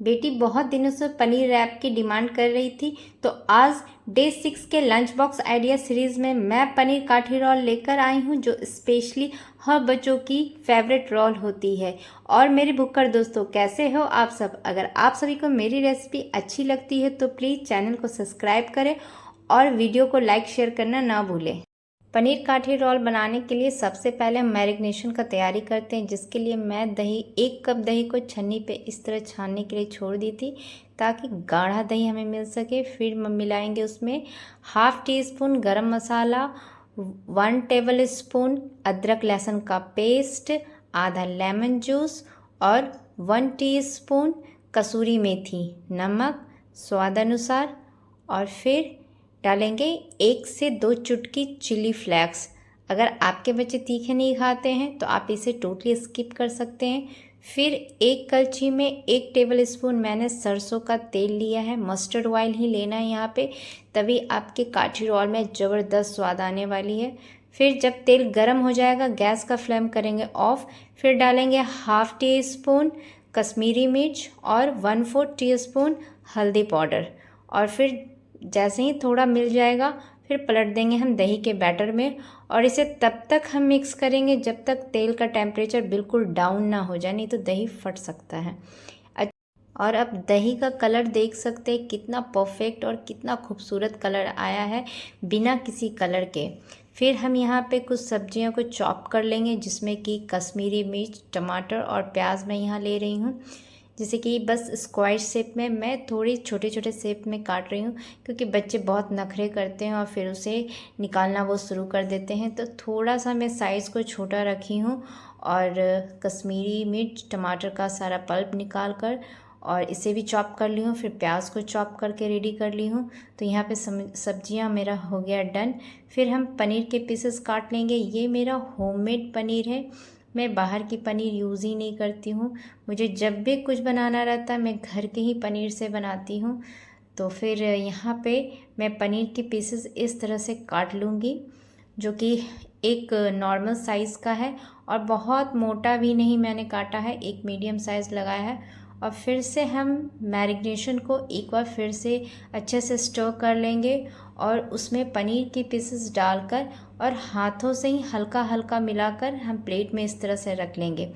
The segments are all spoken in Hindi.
बेटी बहुत दिनों से पनीर रैप की डिमांड कर रही थी, तो आज डे 6 के लंच बॉक्स आइडिया सीरीज़ में मैं पनीर काठी रोल लेकर आई हूँ, जो स्पेशली हर बच्चों की फेवरेट रोल होती है। और मेरे भुक्कड़ दोस्तों, कैसे हो आप सब? अगर आप सभी को मेरी रेसिपी अच्छी लगती है तो प्लीज़ चैनल को सब्सक्राइब करें और वीडियो को लाइक शेयर करना ना भूलें। पनीर काठी रोल बनाने के लिए सबसे पहले हम मैरिनेशन का तैयारी करते हैं, जिसके लिए मैं 1 कप दही को छन्नी पे इस तरह छानने के लिए छोड़ दी थी, ताकि गाढ़ा दही हमें मिल सके। फिर हम मिलाएंगे उसमें हाफ टी स्पून गरम मसाला, 1 टेबल स्पून अदरक लहसुन का पेस्ट, आधा लेमन जूस और 1 टीस्पून कसूरी मेथी, नमक स्वाद अनुसार, और फिर डालेंगे 1 से 2 चुटकी चिली फ्लेक्स। अगर आपके बच्चे तीखे नहीं खाते हैं तो आप इसे टोटली स्किप कर सकते हैं। फिर एक कलछी में 1 टेबल स्पून मैंने सरसों का तेल लिया है, मस्टर्ड ऑयल ही लेना है यहाँ पे, तभी आपके काठी रोल में ज़बरदस्त स्वाद आने वाली है। फिर जब तेल गर्म हो जाएगा, गैस का फ्लेम करेंगे ऑफ। फिर डालेंगे हाफ टी स्पून कश्मीरी मिर्च और 1/4 टीस्पून हल्दी पाउडर, और फिर जैसे ही थोड़ा मिल जाएगा फिर पलट देंगे हम दही के बैटर में, और इसे तब तक हम मिक्स करेंगे जब तक तेल का टेम्परेचर बिल्कुल डाउन ना हो जाए, नहीं तो दही फट सकता है। और अब दही का कलर देख सकते हैं, कितना परफेक्ट और कितना खूबसूरत कलर आया है बिना किसी कलर के। फिर हम यहाँ पे कुछ सब्जियों को चॉप कर लेंगे, जिसमें कि कश्मीरी मिर्च, टमाटर और प्याज मैं यहाँ ले रही हूँ, जैसे कि बस स्क्वायर शेप में, मैं थोड़ी छोटे छोटे शेप में काट रही हूँ, क्योंकि बच्चे बहुत नखरे करते हैं और फिर उसे निकालना वो शुरू कर देते हैं, तो थोड़ा सा मैं साइज़ को छोटा रखी हूँ। और कश्मीरी मिर्च, टमाटर का सारा पल्प निकाल कर और इसे भी चॉप कर ली हूँ। फिर प्याज को चॉप करके रेडी कर ली हूँ। तो यहाँ पे सब्जियाँ मेरा हो गया डन। फिर हम पनीर के पीसेस काट लेंगे। ये मेरा होममेड पनीर है, मैं बाहर की पनीर यूज़ ही नहीं करती हूँ। मुझे जब भी कुछ बनाना रहता है मैं घर के ही पनीर से बनाती हूँ। तो फिर यहाँ पे मैं पनीर के पीसेस इस तरह से काट लूँगी, जो कि एक नॉर्मल साइज़ का है, और बहुत मोटा भी नहीं मैंने काटा है, एक मीडियम साइज़ लगाया है। और फिर से हम मैरिनेशन को एक बार फिर से अच्छे से स्टर कर लेंगे, और उसमें पनीर की पीसेस डालकर और हाथों से ही हल्का हल्का मिलाकर हम प्लेट में इस तरह से रख लेंगे।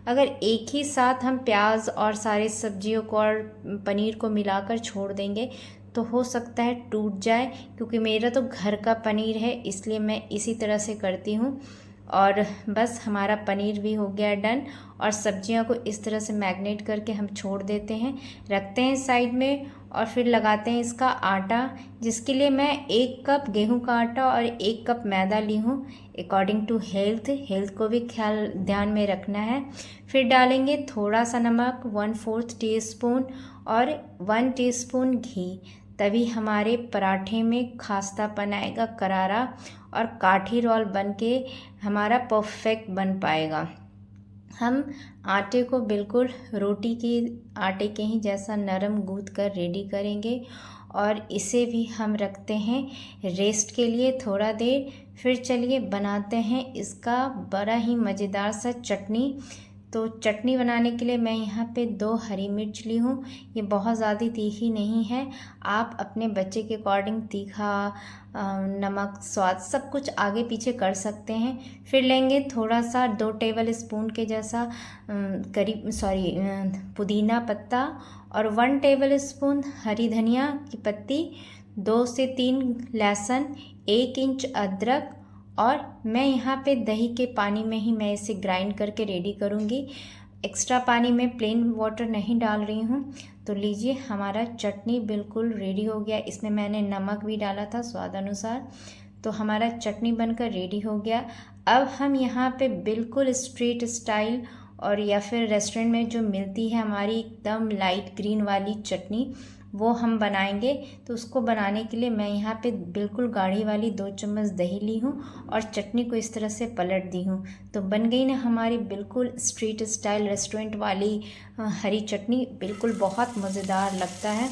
अगर एक ही साथ हम प्याज और सारे सब्जियों को और पनीर को मिलाकर छोड़ देंगे तो हो सकता है टूट जाए, क्योंकि मेरा तो घर का पनीर है, इसलिए मैं इसी तरह से करती हूँ। और बस हमारा पनीर भी हो गया डन, और सब्जियों को इस तरह से मैग्नेट करके हम छोड़ देते हैं, रखते हैं साइड में। और फिर लगाते हैं इसका आटा, जिसके लिए मैं 1 कप गेहूं का आटा और 1 कप मैदा ली हूँ, अकॉर्डिंग टू हेल्थ को भी ख्याल ध्यान में रखना है। फिर डालेंगे थोड़ा सा नमक, 1/4 टीस्पून और 1 टीस्पून घी, तभी हमारे पराठे में खास्तापन आएगा, करारा, और काठी रोल बन के हमारा परफेक्ट बन पाएगा। हम आटे को बिल्कुल रोटी की आटे के ही जैसा नरम गूँथ कर रेडी करेंगे, और इसे भी हम रखते हैं रेस्ट के लिए थोड़ा देर। फिर चलिए बनाते हैं इसका बड़ा ही मज़ेदार सा चटनी। तो चटनी बनाने के लिए मैं यहाँ पे 2 हरी मिर्च ली हूँ। ये बहुत ज़्यादा तीखी नहीं है, आप अपने बच्चे के अकॉर्डिंग तीखा, नमक, स्वाद सब कुछ आगे पीछे कर सकते हैं। फिर लेंगे थोड़ा सा 2 टेबल स्पून के जैसा पुदीना पत्ता, और 1 टेबल स्पून हरी धनिया की पत्ती, 2 से 3 लहसुन, 1 इंच अदरक, और मैं यहाँ पे दही के पानी में ही मैं इसे ग्राइंड करके रेडी करूँगी। एक्स्ट्रा पानी में प्लेन वाटर नहीं डाल रही हूँ। तो लीजिए, हमारा चटनी बिल्कुल रेडी हो गया। इसमें मैंने नमक भी डाला था स्वाद अनुसार। तो हमारा चटनी बनकर रेडी हो गया। अब हम यहाँ पे बिल्कुल स्ट्रीट स्टाइल, और या फिर रेस्टोरेंट में जो मिलती है हमारी एकदम लाइट ग्रीन वाली चटनी, वो हम बनाएंगे। तो उसको बनाने के लिए मैं यहाँ पे बिल्कुल गाढ़ी वाली 2 चम्मच दही ली हूँ और चटनी को इस तरह से पलट दी हूँ। तो बन गई ना हमारी बिल्कुल स्ट्रीट स्टाइल रेस्टोरेंट वाली हरी चटनी, बिल्कुल बहुत मज़ेदार लगता है।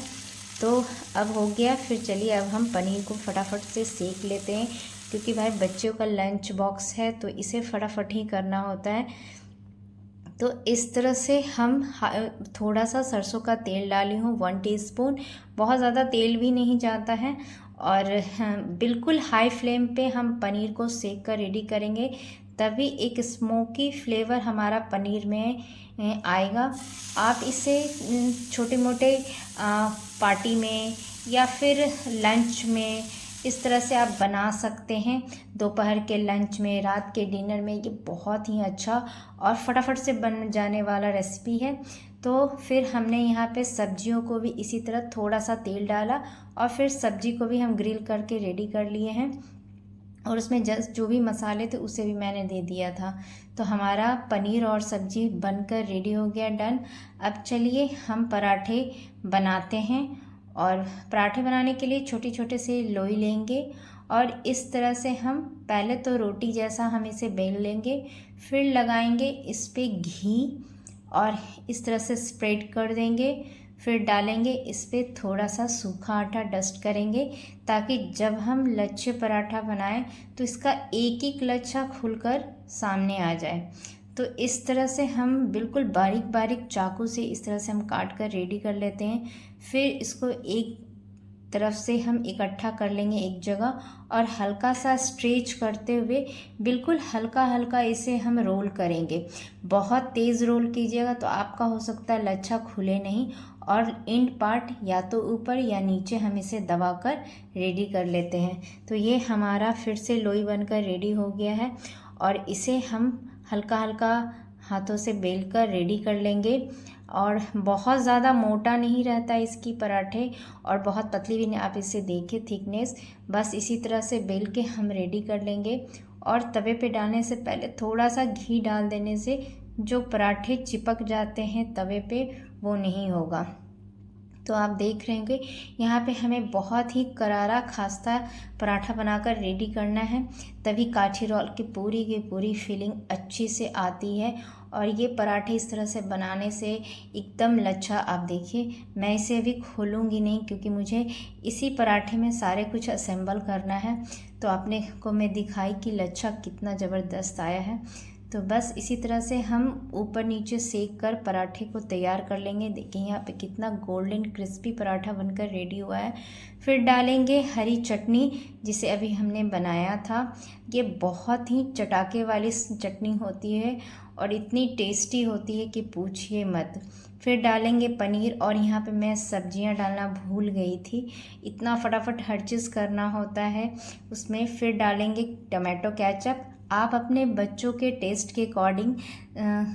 तो अब हो गया। फिर चलिए अब हम पनीर को फटाफट से सेक लेते हैं, क्योंकि भाई बच्चों का लंच बॉक्स है तो इसे फटाफट ही करना होता है। तो इस तरह से हम थोड़ा सा सरसों का तेल डाली हूँ 1 टीस्पून। बहुत ज़्यादा तेल भी नहीं जाता है। और बिल्कुल हाई फ्लेम पे हम पनीर को सेक कर रेडी करेंगे, तभी एक स्मोकी फ्लेवर हमारा पनीर में आएगा। आप इसे छोटे मोटे पार्टी में या फिर लंच में इस तरह से आप बना सकते हैं। दोपहर के लंच में, रात के डिनर में ये बहुत ही अच्छा और फटाफट से बन जाने वाला रेसिपी है। तो फिर हमने यहाँ पे सब्जियों को भी इसी तरह थोड़ा सा तेल डाला और फिर सब्जी को भी हम ग्रिल करके रेडी कर लिए हैं। और उसमें जस्ट जो भी मसाले थे उसे भी मैंने दे दिया था। तो हमारा पनीर और सब्जी बनकर रेडी हो गया, डन। अब चलिए हम पराठे बनाते हैं। और पराठे बनाने के लिए छोटे छोटे से लोई लेंगे और इस तरह से हम पहले तो रोटी जैसा हम इसे बेल लेंगे, फिर लगाएंगे इस पे घी और इस तरह से स्प्रेड कर देंगे। फिर डालेंगे इस पे थोड़ा सा सूखा आटा, डस्ट करेंगे ताकि जब हम लच्छे पराठा बनाएं तो इसका एक एक लच्छा खुलकर सामने आ जाए। तो इस तरह से हम बिल्कुल बारीक बारीक चाकू से इस तरह से हम काट कर रेडी कर लेते हैं। फिर इसको एक तरफ से हम इकट्ठा कर लेंगे एक जगह और हल्का सा स्ट्रेच करते हुए बिल्कुल हल्का हल्का इसे हम रोल करेंगे। बहुत तेज़ रोल कीजिएगा तो आपका हो सकता है लच्छा खुले नहीं, और एंड पार्ट या तो ऊपर या नीचे हम इसे दबाकर रेडी कर लेते हैं। तो ये हमारा फिर से लोई बनकर रेडी हो गया है और इसे हम हल्का हल्का हाथों से बेल कर रेडी कर लेंगे। और बहुत ज़्यादा मोटा नहीं रहता इसकी पराठे और बहुत पतली भी नहीं। आप इसे देखिए थिकनेस, बस इसी तरह से बेल के हम रेडी कर लेंगे। और तवे पे डालने से पहले थोड़ा सा घी डाल देने से जो पराठे चिपक जाते हैं तवे पे वो नहीं होगा। तो आप देख रहे होंगे यहाँ पे हमें बहुत ही करारा खास्ता पराठा बनाकर रेडी करना है, तभी काठी रोल की पूरी फीलिंग अच्छी से आती है। और ये पराठे इस तरह से बनाने से एकदम लच्छा, आप देखिए मैं इसे अभी खोलूँगी नहीं क्योंकि मुझे इसी पराठे में सारे कुछ असेंबल करना है। तो आपने को मैं दिखाई कि लच्छा कितना ज़बरदस्त आया है। तो बस इसी तरह से हम ऊपर नीचे सेक कर पराठे को तैयार कर लेंगे। देखिए यहाँ पे कितना गोल्डन क्रिस्पी पराठा बनकर रेडी हुआ है। फिर डालेंगे हरी चटनी जिसे अभी हमने बनाया था। ये बहुत ही चटाके वाली चटनी होती है और इतनी टेस्टी होती है कि पूछिए मत। फिर डालेंगे पनीर और यहाँ पे मैं सब्जियाँ डालना भूल गई थी, इतना फटाफट हर चीज़ करना होता है उसमें। फिर डालेंगे टमाटो केचप। आप अपने बच्चों के टेस्ट के अकॉर्डिंग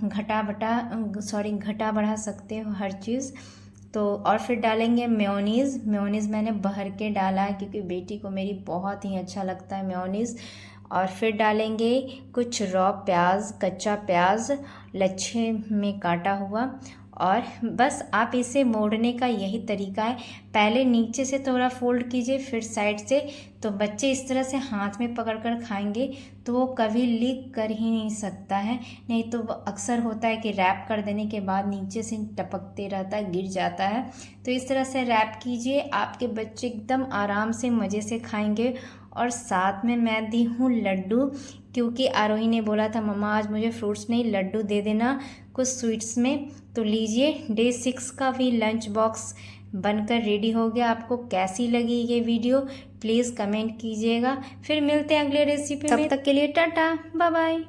घटा बढ़ा सकते हो हर चीज़। तो और फिर डालेंगे मेयोनीज़। मेयोनीज़ मैंने भर के डाला है क्योंकि बेटी को मेरी बहुत ही अच्छा लगता है मेयोनीज़। और फिर डालेंगे कुछ रॉ प्याज, कच्चा प्याज लच्छे में काटा हुआ। और बस आप इसे मोड़ने का यही तरीका है, पहले नीचे से थोड़ा फोल्ड कीजिए फिर साइड से। तो बच्चे इस तरह से हाथ में पकड़कर खाएंगे तो वो कभी लीक कर ही नहीं सकता है। नहीं तो वो अक्सर होता है कि रैप कर देने के बाद नीचे से टपकते रहता है, गिर जाता है। तो इस तरह से रैप कीजिए, आपके बच्चे एकदम आराम से मज़े से खाएंगे। और साथ में मैं दी हूँ लड्डू, क्योंकि आरोही ने बोला था मम्मा आज मुझे फ्रूट्स नहीं लड्डू दे देना कुछ स्वीट्स में। तो लीजिए डे 6 का भी लंच बॉक्स बनकर रेडी हो गया। आपको कैसी लगी ये वीडियो प्लीज़ कमेंट कीजिएगा। फिर मिलते हैं अगले रेसिपी में, तब तक के लिए टाटा बाय बाय।